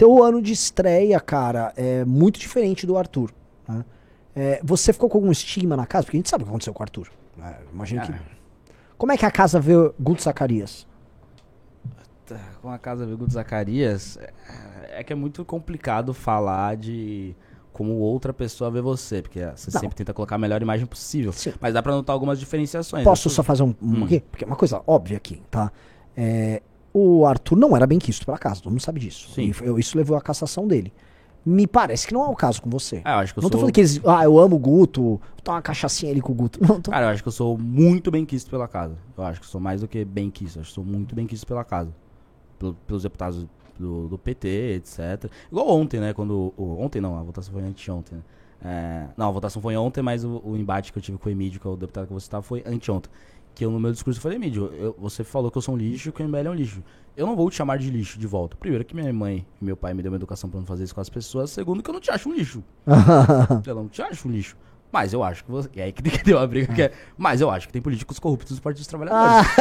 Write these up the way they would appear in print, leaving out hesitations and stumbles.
teu ano de estreia, cara, é muito diferente do Arthur, né? Você ficou com algum estigma na casa? Porque a gente sabe o que aconteceu com o Arthur. Imagina que... Como é que a casa vê o Guto Zacarias? Com a casa vê o Guto Zacarias, é que é muito complicado falar de como outra pessoa vê você, porque você sempre tenta colocar a melhor imagem possível. Sim. Mas dá pra notar algumas diferenciações. Posso só fazer aqui? Porque é uma coisa óbvia aqui, tá? O Arthur não era bem quisto pela casa, todo mundo sabe disso. Sim. Isso levou à cassação dele. Me parece que não é o caso com você. Eu acho que não tô falando que eles... eu amo o Guto, tá uma cachaçinha ali com o Guto. Não, Cara, eu acho que eu sou muito bem quisto pela casa. Eu acho que sou mais do que bem quisto. Eu acho que sou muito bem quisto pela casa. Pelos deputados do PT, etc. Igual ontem, né? Ontem não, a votação foi anteontem, né? Não, a votação foi ontem, mas o embate que eu tive com o Emílio, que é o deputado que você estava, foi anteontem. Que eu, no meu discurso, falei, Emílio, você falou que eu sou um lixo, que o MBL é um lixo. Eu não vou te chamar de lixo de volta. Primeiro, que minha mãe e meu pai me deu uma educação pra não fazer isso com as pessoas. Segundo, que eu não te acho um lixo. Eu não te acho um lixo. Mas eu acho que você... E aí que deu uma briga Mas eu acho que tem políticos corruptos nos partidos dos trabalhadores.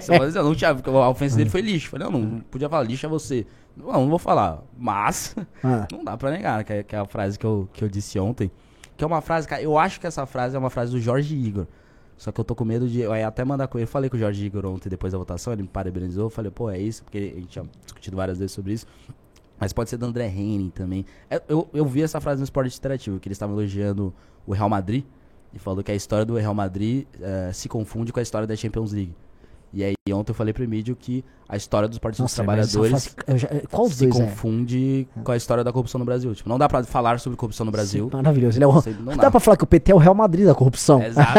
Você pode dizer, não tinha... A ofensa dele foi lixo. Eu falei, não podia falar lixo é você. Não vou falar. Mas não dá pra negar, que é a frase que eu disse ontem. Que é uma frase, cara, eu acho que essa frase é uma frase do Jorge Igor. Só que eu tô com medo de... Eu ia até mandar com ele. Eu falei com o Jorge Igor ontem, depois da votação, ele me parabenizou. Eu falei, pô, é isso, porque a gente tinha discutido várias vezes sobre isso. Mas pode ser do André Henning também. Eu vi essa frase no Esporte Interativo, que eles estavam elogiando o Real Madrid. E falou que a história do Real Madrid se confunde com a história da Champions League. E aí ontem eu falei pro Emílio que a história dos partidos dos trabalhadores se confunde com a história da corrupção no Brasil. Tipo, não dá pra falar sobre corrupção no Brasil. Sim, maravilhoso. Não dá pra falar que o PT é o Real Madrid da corrupção. Exato.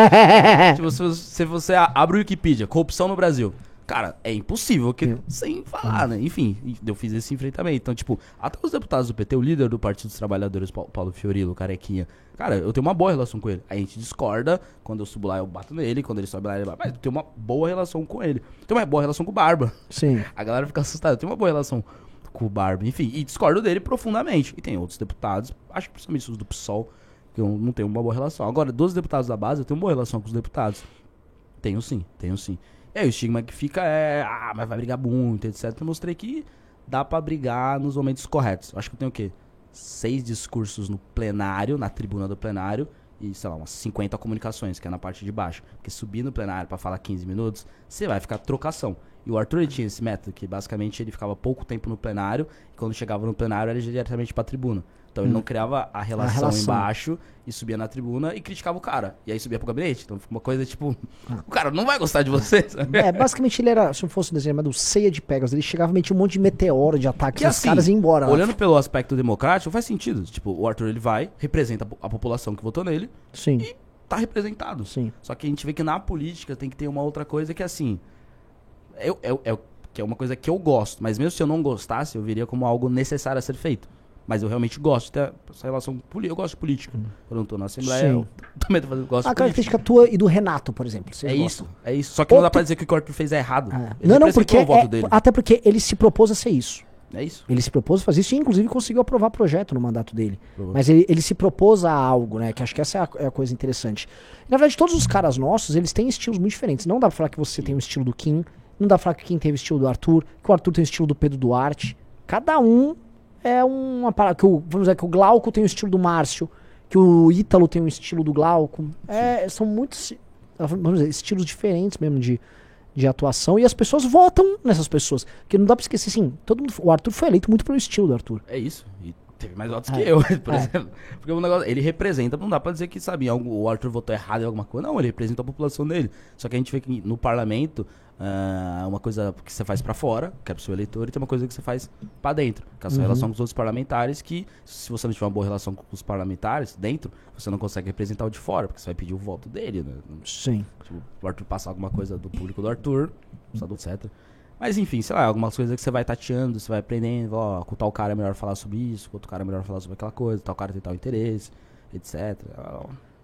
Tipo, se você abre o Wikipedia, corrupção no Brasil. Cara, é impossível sem falar, né? Enfim, eu fiz esse enfrentamento. Então, tipo, até os deputados do PT, o líder do Partido dos Trabalhadores, Paulo Fiorilo, carequinha, cara, eu tenho uma boa relação com ele. A gente discorda, quando eu subo lá eu bato nele, quando ele sobe lá ele bate. Mas eu tenho uma boa relação com ele. Eu tenho uma boa relação com o Barba. Sim. A galera fica assustada. Eu tenho uma boa relação com o Barba. Enfim, e discordo dele profundamente. E tem outros deputados, acho que principalmente os do PSOL, que eu não tenho uma boa relação. Agora, dos deputados da base, eu tenho uma boa relação com os deputados. Tenho sim. E aí o estigma que fica mas vai brigar muito, etc. Eu mostrei que dá pra brigar nos momentos corretos. Acho que eu tenho o quê? 6 discursos no plenário, na tribuna do plenário, e, sei lá, umas 50 comunicações, que é na parte de baixo. Porque subir no plenário pra falar 15 minutos, você vai ficar trocação. E o Arthur, ele tinha esse método, que basicamente ele ficava pouco tempo no plenário, e quando chegava no plenário, era diretamente pra tribuna. Então ele não criava a relação embaixo e subia na tribuna e criticava o cara. E aí subia pro gabinete. Então fica uma coisa tipo... O cara não vai gostar de você, sabe? Basicamente ele era, se não fosse um desenho chamado Ceia de Pegas, ele chegava, metia um monte de meteoro de ataques nos caras e ia embora. Olhando pelo aspecto democrático, faz sentido. Tipo, o Arthur, ele vai, representa a população que votou nele. Sim. E tá representado. Sim. Só que a gente vê que na política tem que ter uma outra coisa que, assim... que é uma coisa que eu gosto. Mas mesmo se eu não gostasse, eu veria como algo necessário a ser feito. Mas eu realmente gosto de ter essa relação. Eu gosto de política. Quando eu não tô na Assembleia, eu também gosto de política. A característica tua e do Renato, por exemplo. É isso. Só que não dá pra dizer que o que o Arthur fez é errado. Não, porque até porque ele se propôs a ser isso. É isso. Ele se propôs a fazer isso e, inclusive, conseguiu aprovar projeto no mandato dele. Mas ele se propôs a algo, né? Que acho que essa é a coisa interessante. Na verdade, todos os caras nossos, eles têm estilos muito diferentes. Não dá pra falar que você tem o estilo do Kim. Não dá pra falar que o Kim teve o estilo do Arthur. Que o Arthur tem o estilo do Pedro Duarte. Cada um... É uma parada que vamos dizer que o Glauco tem o estilo do Márcio, que o Ítalo tem o estilo do Glauco. São muitos, vamos dizer, estilos diferentes mesmo de atuação, e as pessoas votam nessas pessoas. Porque não dá pra esquecer, assim, o Arthur foi eleito muito pelo estilo do Arthur. É isso. E teve mais votos que eu, por exemplo. Porque o negócio, ele representa, não dá pra dizer que, sabe, o Arthur votou errado em alguma coisa. Não, ele representa a população dele. Só que a gente vê que no parlamento, uma coisa que você faz pra fora, que é pro seu eleitor, e tem uma coisa que você faz pra dentro, que é a sua relação com os outros parlamentares, que se você não tiver uma boa relação com os parlamentares dentro, você não consegue representar o de fora, porque você vai pedir o voto dele, né? Sim. Tipo, o Arthur passar alguma coisa do público do Arthur, etc. Mas enfim, sei lá, algumas coisas que você vai tateando, você vai aprendendo, ó, com tal cara é melhor falar sobre isso, com outro cara é melhor falar sobre aquela coisa, tal cara tem tal interesse, etc.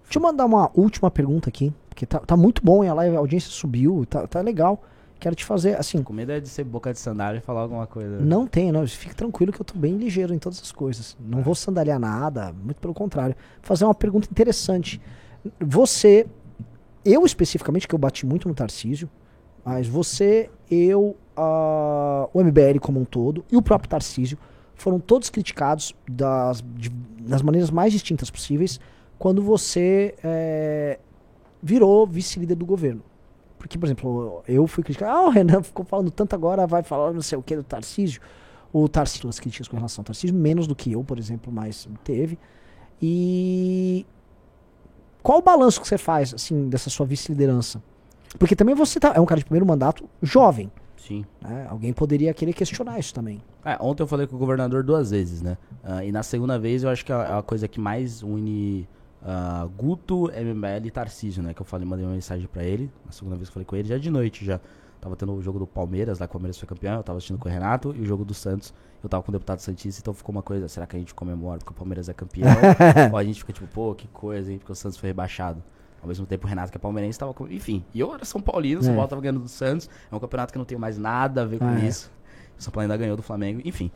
Deixa eu mandar uma última pergunta aqui, porque tá muito bom, e a live, a audiência subiu, tá legal. Quero te fazer, assim... Com medo é de ser boca de sandália e falar alguma coisa. Não tem, não. Fique tranquilo que eu tô bem ligeiro em todas as coisas. Não vou sandaliar nada, muito pelo contrário. Vou fazer uma pergunta interessante. Eu especificamente, que eu bati muito no Tarcísio, mas você, o MBL como um todo, e o próprio Tarcísio, foram todos criticados das maneiras mais distintas possíveis quando você virou vice-líder do governo. Porque, por exemplo, eu fui criticado, o Renan ficou falando tanto agora, vai falar não sei o que do Tarcísio. O Tarcísio, as críticas com relação ao Tarcísio, menos do que eu, por exemplo, mas teve. E qual o balanço que você faz, assim, dessa sua vice-liderança? Porque também você é um cara de primeiro mandato jovem. Sim. Né? Alguém poderia querer questionar isso também. Ontem eu falei com o governador 2 vezes, né? E na segunda vez eu acho que é a coisa que mais une Guto, MBL e Tarcísio, né? Que eu falei, mandei uma mensagem pra ele. Na segunda vez que eu falei com ele, já de noite já. Tava tendo o jogo do Palmeiras, lá que o Palmeiras foi campeão, eu tava assistindo com o Renato, e o jogo do Santos, eu tava com o deputado Santista, então ficou uma coisa, será que a gente comemora porque o Palmeiras é campeão? Ou a gente fica tipo, pô, que coisa, hein, porque o Santos foi rebaixado. Ao mesmo tempo o Renato, que é palmeirense, tava com... Enfim, e eu era São Paulino, o São Paulo tava ganhando do Santos, é um campeonato que não tem mais nada a ver com isso. O São Paulo ainda ganhou do Flamengo, enfim.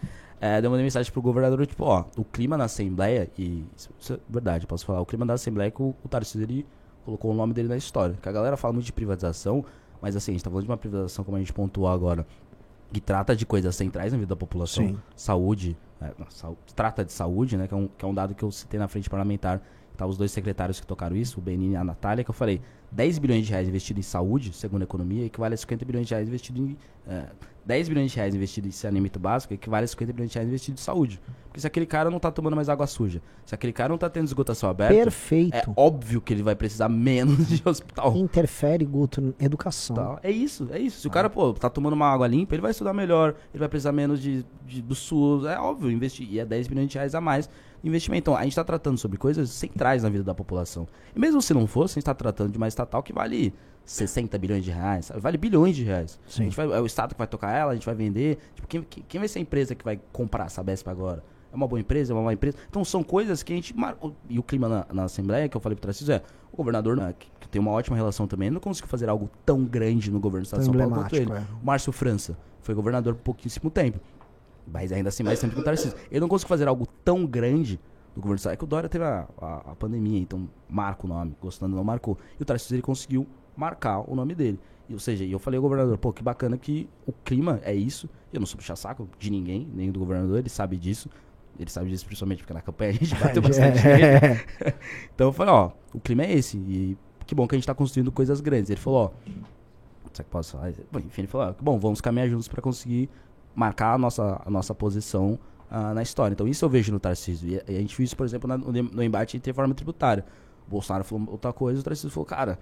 Deu uma mensagem pro governador, tipo, ó, o clima na Assembleia, e isso é verdade, posso falar, o clima da Assembleia é que o Tarcísio, ele colocou o nome dele na história. Que a galera fala muito de privatização, mas assim, a gente tá falando de uma privatização, como a gente pontuou agora, que trata de coisas centrais na vida da população. Sim. Saúde, trata de saúde, né, que é um dado que eu citei na frente parlamentar. Tá, os dois secretários que tocaram isso, o Benini e a Natália, que eu falei, 10 bilhões de reais investidos em saúde, segundo a economia, equivale a 50 bilhões de reais investidos em... 10 bilhões de reais investidos em saneamento básico, equivale a 50 bilhões de reais investidos em saúde. Porque se aquele cara não tá tomando mais água suja, se aquele cara não tá tendo esgotação aberta... Perfeito. É óbvio que ele vai precisar menos de hospital. Interfere, Guto, em educação. Tá, é isso. Se o cara, pô, tá tomando uma água limpa, ele vai estudar melhor, ele vai precisar menos do SUS, é óbvio, investir. E é 10 bilhões de reais a mais investimento. Então, a gente tá tratando sobre coisas centrais na vida da população. E mesmo se não fosse, a gente tá tratando de uma estatal que vale 60 bilhões de reais, sabe? Vale bilhões de reais. A gente é o Estado que vai tocar ela, a gente vai vender. Tipo, quem vai ser a empresa que vai comprar essa Sabesp agora? É uma boa empresa? É uma má empresa? Então, são coisas que a gente... E o clima na Assembleia, que eu falei pro Tarcísio, o governador, né, que tem uma ótima relação também, não conseguiu fazer algo tão grande no governo do Estado de São Paulo quanto ele. O Márcio França foi governador por pouquíssimo tempo. Mas ainda assim, mais tempo que o Tarcísio. Ele não conseguiu fazer algo tão grande do governo do Estado. É que o Dória teve a pandemia, então marca o nome. Gostando não marcou. E o Tarcísio, ele conseguiu marcar o nome dele. Ou seja, eu falei ao governador, pô, que bacana que o clima é isso. Eu não sou puxar saco de ninguém, nem do governador, ele sabe disso. Ele sabe disso principalmente porque na campanha a gente bateu bastante nele. Então eu falei, ó, o clima é esse. E que bom que a gente tá construindo coisas grandes. Ele falou, ó, será que posso falar? Bom, enfim, ele falou, ó, bom, vamos caminhar juntos pra conseguir marcar a nossa posição na história. Então isso eu vejo no Tarcísio. E a gente viu isso, por exemplo, no embate entre reforma tributária. O Bolsonaro falou outra coisa, o Tarcísio falou, cara,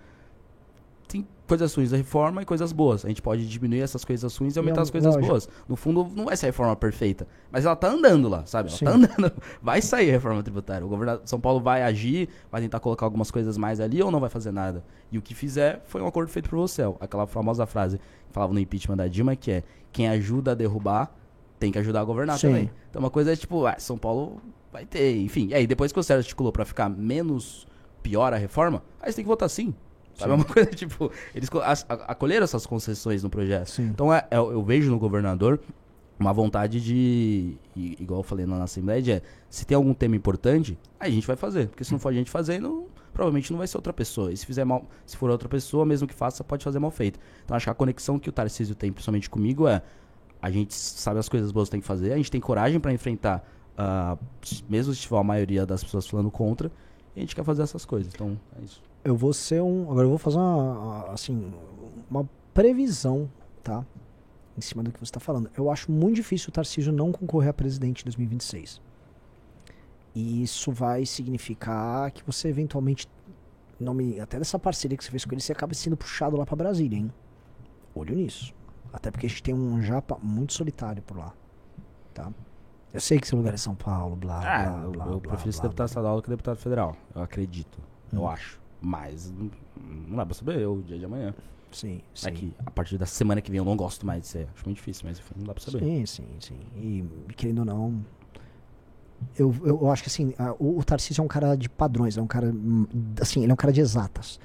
tem coisas ruins da reforma e coisas boas. A gente pode diminuir essas coisas ruins e aumentar as coisas boas. No fundo, não vai ser a reforma perfeita. Mas ela tá andando lá, sabe? Ela tá andando. Vai sair a reforma tributária. O governador de São Paulo vai agir, vai tentar colocar algumas coisas mais ali ou não vai fazer nada. E o que fizer foi um acordo feito por você. Aquela famosa frase que falava no impeachment da Dilma, que é: quem ajuda a derrubar tem que ajudar a governar também. Então uma coisa é tipo, São Paulo vai ter, enfim. E aí depois que o Sérgio articulou pra ficar menos pior a reforma, aí você tem que votar sim. Sabe, é uma coisa, tipo, eles acolheram essas concessões no projeto. Sim. Então, eu vejo no governador uma vontade de, igual eu falei na Assembleia, se tem algum tema importante, aí a gente vai fazer. Porque se não for a gente fazendo, provavelmente não vai ser outra pessoa. E se fizer mal, se for outra pessoa, mesmo que faça, pode fazer mal feito. Então, acho que a conexão que o Tarcísio tem, principalmente comigo, a gente sabe as coisas boas que tem que fazer, a gente tem coragem para enfrentar, mesmo se tiver a maioria das pessoas falando contra, e a gente quer fazer essas coisas. Então, é isso. Eu vou ser agora eu vou fazer uma previsão, tá? Em cima do que você está falando. Eu acho muito difícil o Tarcísio não concorrer a presidente em 2026. E isso vai significar que você eventualmente, até dessa parceria que você fez com ele, você acaba sendo puxado lá para Brasília, hein? Olho nisso. Até porque a gente tem um japa muito solitário por lá, tá? Eu sei que seu lugar é São Paulo, eu prefiro ser deputado estadual do que deputado federal. Eu acredito. Eu acho. Mas não dá pra saber o dia de amanhã. Sim. É que a partir da semana que vem eu não gosto mais de ser. Acho muito difícil, mas enfim, não dá pra saber. Sim. E querendo ou não, eu acho que assim, o Tarcísio é um cara de padrões, é um cara, assim, ele é um cara de exatas.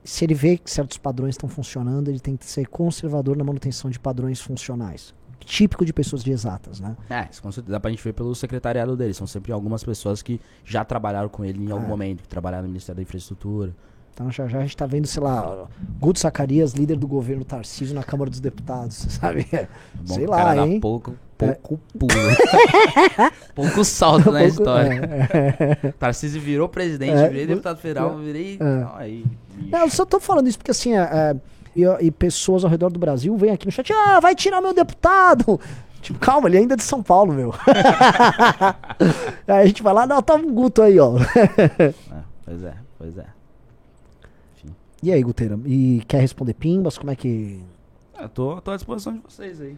Se ele vê que certos padrões estão funcionando, ele tem que ser conservador na manutenção de padrões funcionais. Típico de pessoas de exatas, né? Isso com certeza dá pra gente ver pelo secretariado dele. São sempre algumas pessoas que já trabalharam com ele em algum momento, que trabalharam no Ministério da Infraestrutura. Então já a gente tá vendo, sei lá, Guto Zacarias, líder do governo Tarcísio na Câmara dos Deputados, sabe? Bom, sei lá, hein? Pouco Pouco pulo. Pouco salto na história. Tarcísio virou presidente, virei deputado federal, virei... Aí, eu só tô falando isso porque assim, e pessoas ao redor do Brasil vêm aqui no chat, vai tirar meu deputado. Tipo, calma, ele ainda é de São Paulo, meu. Aí a gente vai lá, não, tá um Guto aí, ó. Pois é. Enfim. E aí, Guteira? E quer responder pimbas? Como é que... Tô à disposição de vocês aí.